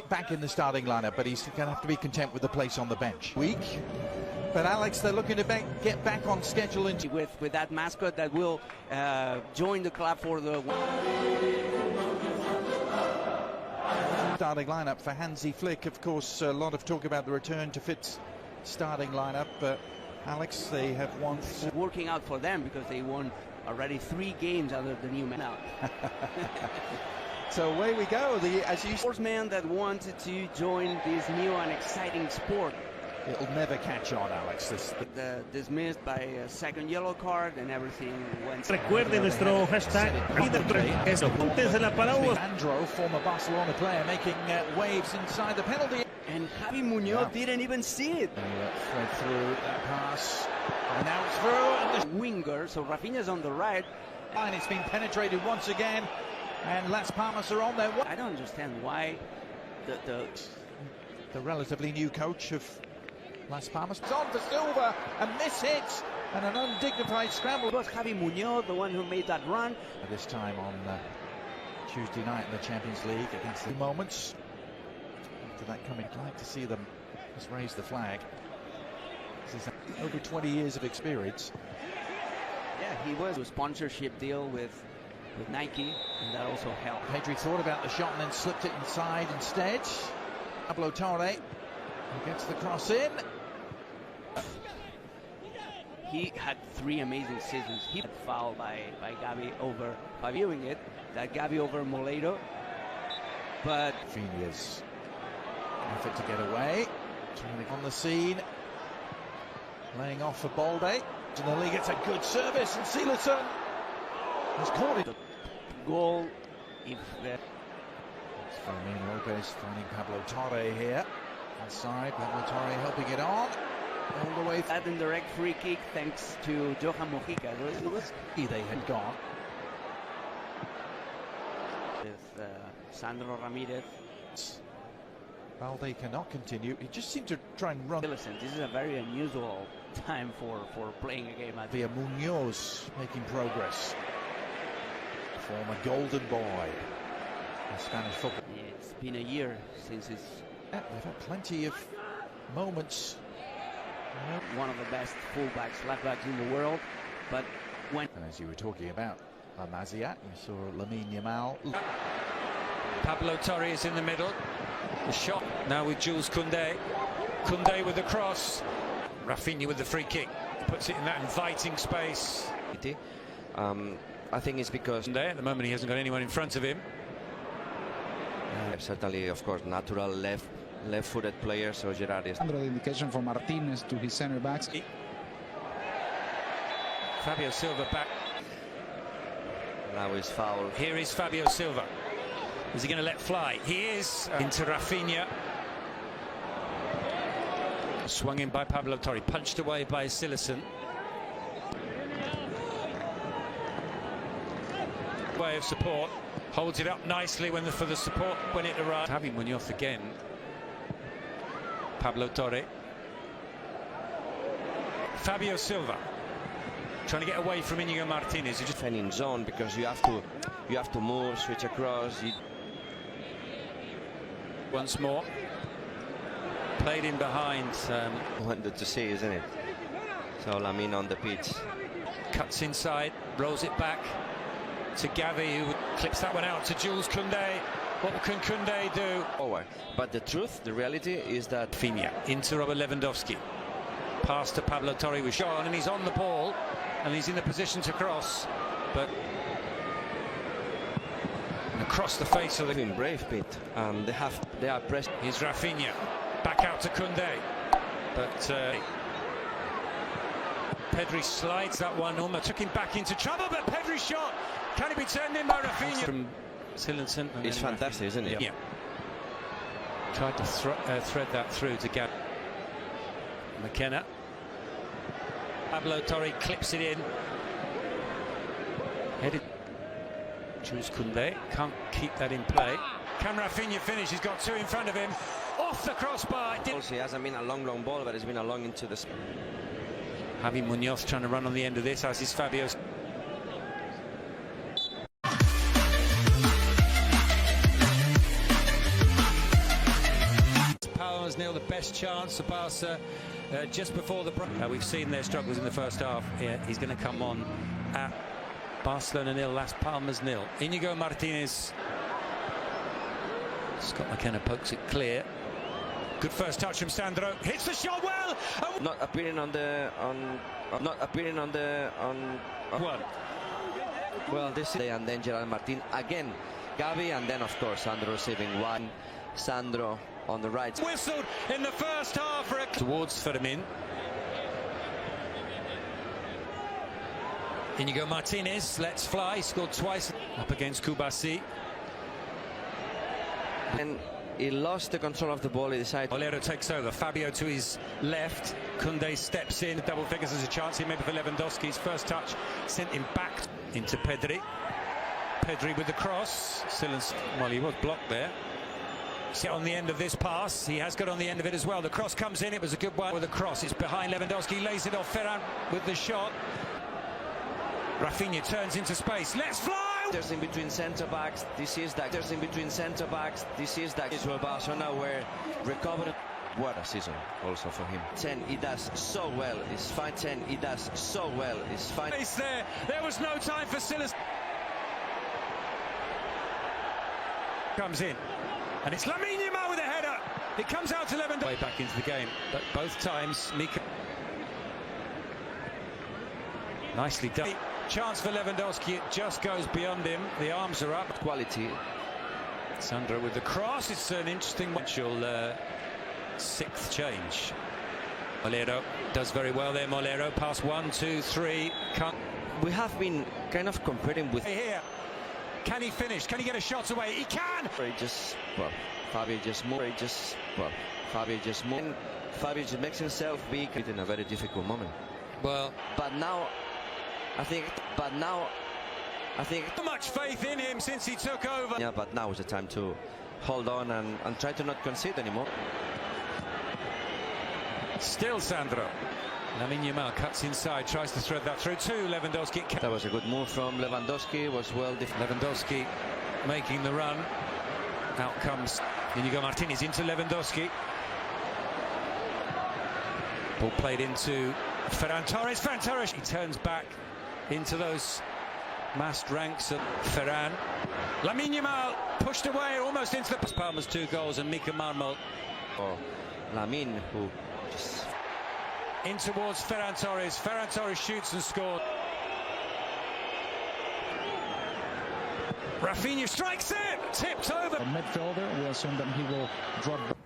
Back in the starting lineup, but he's going to have to be content with the place on the bench. Weak, but Alex, they're looking to get back on schedule with that mascot that will join the club for the starting lineup for Hansi Flick. Of course, a lot of talk about the return to Fitz starting lineup, but Alex, they have won. Working out for them because they won already 3 games under the new man. So away we go. As you sportsman that wanted to join this new and exciting sport. It'll never catch on, Alex. Dismissed by a second yellow card and everything went. Recuerde nuestro hashtag Andro, former Barcelona player, making waves inside the penalty. And Javi Munoz didn't even see it. Thread through that pass. And now it's through. And the winger, so Rafinha's on the right. And it's been penetrated once again. And Las Palmas are on their way. I don't understand why the relatively new coach of Las Palmas. It's on for Silva, and this hits, and an undignified scramble. It was Javi Munoz, the one who made that run. This time on Tuesday night in the Champions League against the moments. After that coming, I'd like to see them just raise the flag. This is over 20 years of experience. Yeah, he was a sponsorship deal with Nike, and that also helped. Pedri thought about the shot and then slipped it inside instead. Pablo Torre gets the cross in. He had 3 amazing seasons. He had fouled by Gavi over, by viewing it, that Gavi over Moledo. But Rafinha's effort to get away. On the scene. Laying off for Balde. Ginelli gets a good service, and Silerson has caught it. Goal if Fermin Lopez finding Pablo Torre here inside. Pablo Torre helping it on all the way. That indirect free kick thanks to Johan Mojica. It was they had gone with Sandro Ramirez. Balde cannot continue. He just seemed to try and run. Listen, this is a very unusual time for playing a game. Via Munoz making progress. Former golden boy in Spanish football. Yeah, it's been a year since his. Yeah, they've had plenty of moments. One of the best fullbacks, left backs in the world. But when. And as you were talking about La Masia, you saw Lamine Yamal. Pablo Torre is in the middle. The shot now with Jules Koundé. Koundé with the cross. Rafinha with the free kick. Puts it in that inviting space. I think it's because at the moment he hasn't got anyone in front of him. Certainly, of course, natural left-footed player. So Gerard is under the indication for Martinez to his center backs. Fabio Silva back. Now he's fouled. Here is Fabio Silva. Is he going to let fly? He is. Into Rafinha. Swung in by Pablo Torre. Punched away by Silerson. Way of support. Holds it up nicely for the support when it arrives. Javi Munoz again. Pablo Torre. Fabio Silva. Trying to get away from Inigo Martinez. Just in zone because you have to move, switch across. Once more. Played in behind. Wanted to see, isn't it? So Lamine on the pitch. Cuts inside, rolls it back to Gavi, who clips that one out to Jules Koundé. What can Koundé do? Forward. But the truth, the reality is that Rafinha into Robert Lewandowski. Pass to Pablo Torre with Sean, and he's on the ball, and he's in the position to cross, but across the face of the brave bit. They are pressed. Here's Rafinha back out to Koundé, but Pedri slides that one almost took him back into trouble, but Pedri's shot, can it be turned in by Rafinha? From Silerson. It's fantastic, isn't it? Yeah. Tried to thread that through to Gavi. McKenna. Pablo Torre clips it in. Headed. Jules Koundé can't keep that in play. Can Rafinha finish? He's got 2 in front of him. Off the crossbar. It hasn't been a long ball, but it's been a long into the. Javi Munoz trying to run on the end of this, as is Fabio. 0. The best chance for Barca just before the break. We've seen their struggles in the first half. He's going to come on at Barcelona 0, Las Palmas 0. Inigo Martinez. Scott McKenna pokes it clear. Good first touch from Sandro. Hits the shot well. Not appearing on the One. Well, this is and then Gerard Martin again, Gavi, and then of course Sandro receiving one. Sandro on the right. Whistled in the first half for towards Fermin. Inigo Martinez lets fly. Scored twice up against Kubasi. And he lost the control of the ball. He decided. Molero takes over. Fabio to his left. Koundé steps in. Double figures as a chance here maybe for Lewandowski's first touch. Sent him back into Pedri. Pedri with the cross. Well, he was blocked there. Sit on the end of this pass. He has got on the end of it as well. The cross comes in. It was a good one with the cross. It's behind Lewandowski. Lays it off Ferran with the shot. Rafinha turns into space. Let's fly! There's in between centre backs. This is that. There's in between centre backs. This is that. It's where Barcelona were recovering. What a season also for him. 10, he does so well. It's fine. 10, he does so well. It's fine. There was no time for Silas. Comes in. And it's Lamine Yamal with a header. It comes out to Lewandowski. Way back into the game. But both times, Mika. Nicely done. Chance for Lewandowski. It just goes beyond him. The arms are up. Quality. Sandro with the cross. It's an interesting potential sixth change. Molero does very well there. Molero pass 1, 2, 3. We have been kind of comparing with. Here. Can he finish? Can he get a shot away? He can! Fabio just moved. Fabio just makes himself big in a very difficult moment. Well, but now I think so much faith in him since he took over. Yeah, but now is the time to hold on and try to not concede anymore. Still Sandro. Lamine Yamal cuts inside, tries to thread that through to Lewandowski. That was a good move from Lewandowski. Was well. Lewandowski making the run. Out comes Inigo Martinez into Lewandowski. Ball played into Ferran Torres. Ferran Torres. He turns back into those massed ranks of Ferran. Lamine Yamal pushed away almost into the Palmas 2 goals and Mika Marmol. Oh, Lamine who just in towards Ferran Torres. Ferran Torres shoots and scored. Rafinha strikes it, tipped over. A midfielder, we assume that he will drop.